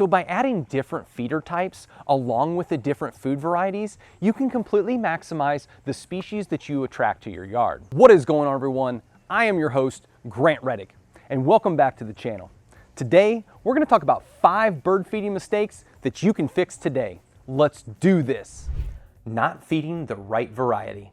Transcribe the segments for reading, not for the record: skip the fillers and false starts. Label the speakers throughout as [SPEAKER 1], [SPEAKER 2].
[SPEAKER 1] So by adding different feeder types along with the different food varieties, you can completely maximize the species that you attract to your yard. What is going on, everyone? I am your host, Grant Rettig, and welcome back to the channel. Today, we're going to talk about 5 bird feeding mistakes that you can fix today. Let's do this. Not feeding the right variety.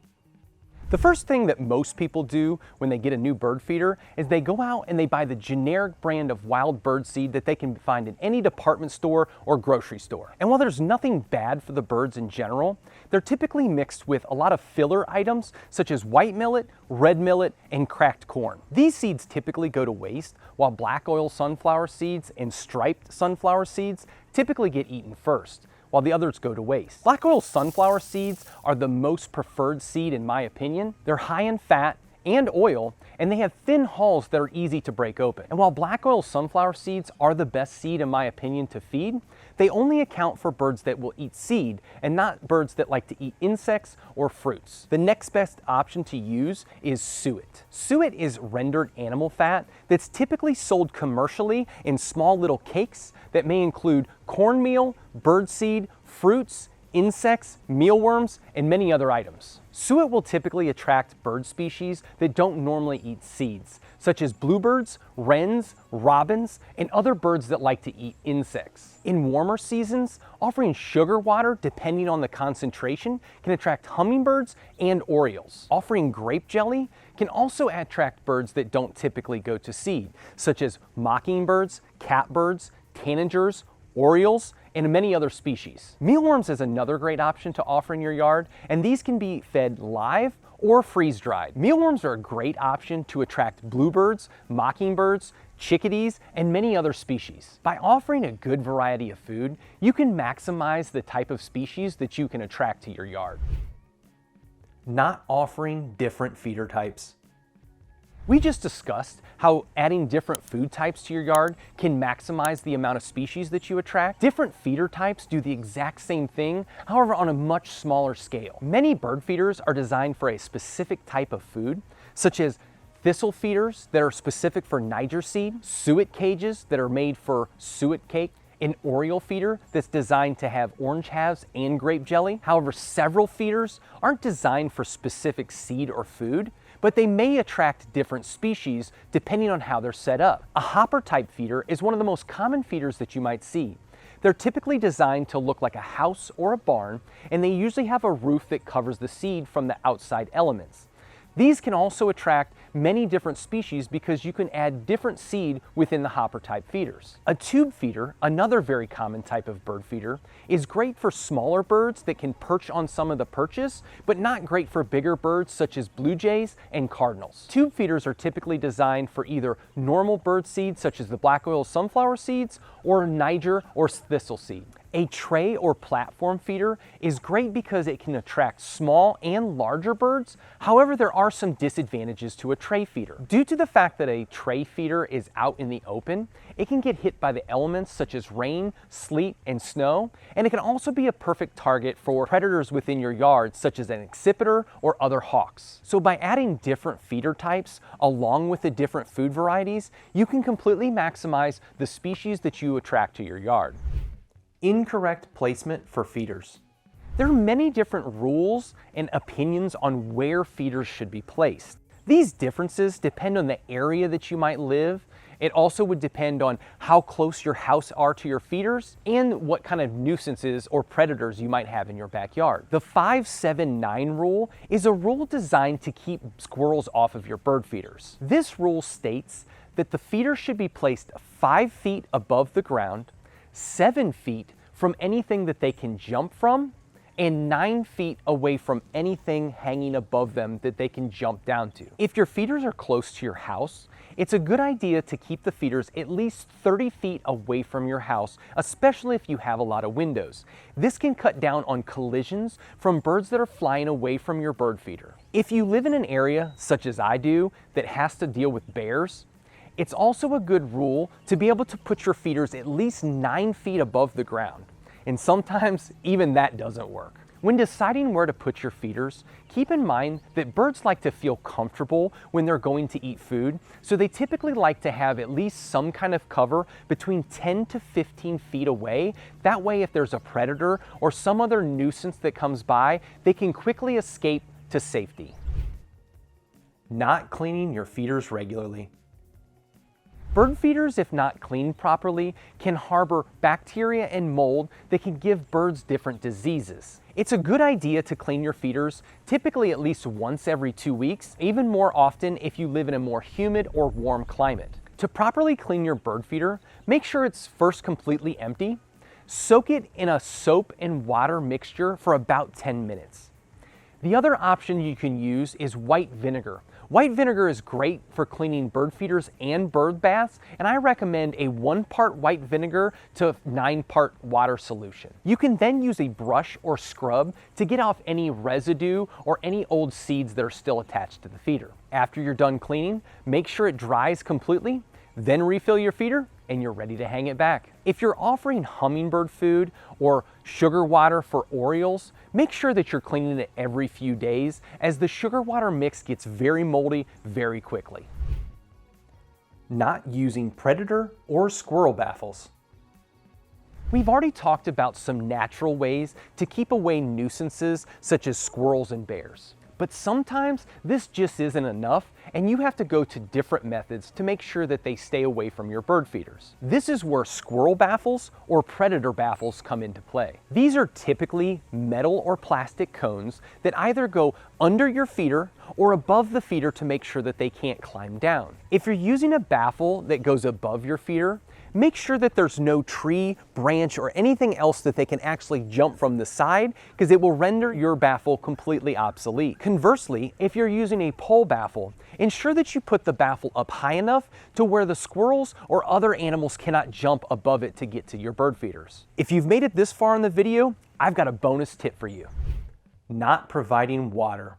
[SPEAKER 1] The first thing that most people do when they get a new bird feeder is they go out and they buy the generic brand of wild bird seed that they can find in any department store or grocery store. And while there's nothing bad for the birds in general, they're typically mixed with a lot of filler items such as white millet, red millet, and cracked corn. These seeds typically go to waste, while black oil sunflower seeds and striped sunflower seeds typically get eaten first, while the others go to waste. Black oil sunflower seeds are the most preferred seed in my opinion. They're high in fat and oil, and they have thin hulls that are easy to break open. And while black oil sunflower seeds are the best seed in my opinion to feed, they only account for birds that will eat seed and not birds that like to eat insects or fruits. The next best option to use is suet. Suet is rendered animal fat that's typically sold commercially in small little cakes that may include cornmeal, birdseed, fruits, insects, mealworms, and many other items. Suet will typically attract bird species that don't normally eat seeds, such as bluebirds, wrens, robins, and other birds that like to eat insects. In warmer seasons, offering sugar water, depending on the concentration, can attract hummingbirds and orioles. Offering grape jelly can also attract birds that don't typically go to seed, such as mockingbirds, catbirds, tanagers, orioles, and many other species. Mealworms is another great option to offer in your yard, and these can be fed live or freeze-dried. Mealworms are a great option to attract bluebirds, mockingbirds, chickadees, and many other species. By offering a good variety of food, you can maximize the type of species that you can attract to your yard. Not offering different feeder types. We just discussed how adding different food types to your yard can maximize the amount of species that you attract. Different feeder types do the exact same thing, however on a much smaller scale. Many bird feeders are designed for a specific type of food, such as thistle feeders that are specific for Niger seed, suet cages that are made for suet cake, an oriole feeder that's designed to have orange halves and grape jelly. However, several feeders aren't designed for specific seed or food, but they may attract different species depending on how they're set up. A hopper type feeder is one of the most common feeders that you might see. They're typically designed to look like a house or a barn, and they usually have a roof that covers the seed from the outside elements. These can also attract many different species because you can add different seed within the hopper type feeders. A tube feeder, another very common type of bird feeder, is great for smaller birds that can perch on some of the perches, but not great for bigger birds such as blue jays and cardinals. Tube feeders are typically designed for either normal bird seed such as the black oil sunflower seeds or Niger or thistle seed. A tray or platform feeder is great because it can attract small and larger birds. However, there are some disadvantages to a tray feeder. Due to the fact that a tray feeder is out in the open, it can get hit by the elements such as rain, sleet, and snow, and it can also be a perfect target for predators within your yard such as an accipiter or other hawks. So by adding different feeder types along with the different food varieties, you can completely maximize the species that you attract to your yard. Incorrect placement for feeders. There are many different rules and opinions on where feeders should be placed. These differences depend on the area that you might live. It also would depend on how close your house are to your feeders and what kind of nuisances or predators you might have in your backyard. The 5-7-9 rule is a rule designed to keep squirrels off of your bird feeders. This rule states that the feeder should be placed 5 feet above the ground, 7 feet from anything that they can jump from, and 9 feet away from anything hanging above them that they can jump down to. If your feeders are close to your house, it's a good idea to keep the feeders at least 30 feet away from your house, especially if you have a lot of windows. This can cut down on collisions from birds that are flying away from your bird feeder. If you live in an area, such as I do, that has to deal with bears, it's also a good rule to be able to put your feeders at least 9 feet above the ground. And sometimes even that doesn't work. When deciding where to put your feeders, keep in mind that birds like to feel comfortable when they're going to eat food, so they typically like to have at least some kind of cover between 10 to 15 feet away. That way, if there's a predator or some other nuisance that comes by, they can quickly escape to safety. Not cleaning your feeders regularly. Bird feeders, if not cleaned properly, can harbor bacteria and mold that can give birds different diseases. It's a good idea to clean your feeders, typically at least once every 2 weeks, even more often if you live in a more humid or warm climate. To properly clean your bird feeder, make sure it's first completely empty. Soak it in a soap and water mixture for about 10 minutes. The other option you can use is white vinegar. White vinegar is great for cleaning bird feeders and bird baths, and I recommend a 1-part white vinegar to 9-part water solution. You can then use a brush or scrub to get off any residue or any old seeds that are still attached to the feeder. After you're done cleaning, make sure it dries completely, then refill your feeder and you're ready to hang it back. If you're offering hummingbird food or sugar water for orioles, make sure that you're cleaning it every few days, as the sugar water mix gets very moldy very quickly. Not using predator or squirrel baffles. We've already talked about some natural ways to keep away nuisances such as squirrels and bears. But sometimes this just isn't enough, and you have to go to different methods to make sure that they stay away from your bird feeders. This is where squirrel baffles or predator baffles come into play. These are typically metal or plastic cones that either go under your feeder or above the feeder to make sure that they can't climb down. If you're using a baffle that goes above your feeder, make sure that there's no tree, branch, or anything else that they can actually jump from the side, because it will render your baffle completely obsolete. Conversely, if you're using a pole baffle, ensure that you put the baffle up high enough to where the squirrels or other animals cannot jump above it to get to your bird feeders. If you've made it this far in the video, I've got a bonus tip for you. Not providing water.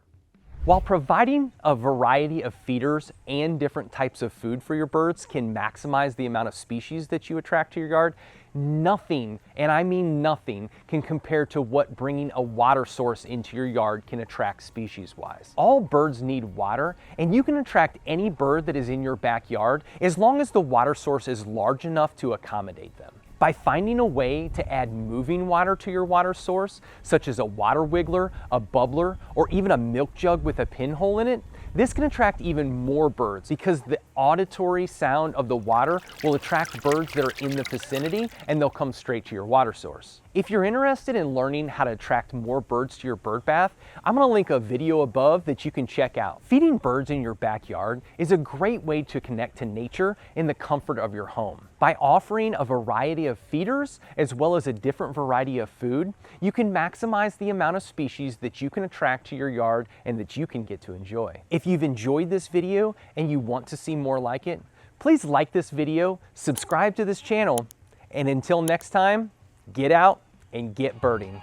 [SPEAKER 1] While providing a variety of feeders and different types of food for your birds can maximize the amount of species that you attract to your yard, nothing, and I mean nothing, can compare to what bringing a water source into your yard can attract species-wise. All birds need water, and you can attract any bird that is in your backyard as long as the water source is large enough to accommodate them. By finding a way to add moving water to your water source, such as a water wiggler, a bubbler, or even a milk jug with a pinhole in it, this can attract even more birds, because the auditory sound of the water will attract birds that are in the vicinity, and they'll come straight to your water source. If you're interested in learning how to attract more birds to your bird bath, I'm going to link a video above that you can check out. Feeding birds in your backyard is a great way to connect to nature in the comfort of your home. By offering a variety of feeders as well as a different variety of food, you can maximize the amount of species that you can attract to your yard and that you can get to enjoy. If you've enjoyed this video and you want to see more like it, please like this video, subscribe to this channel, and until next time, get out and get birding.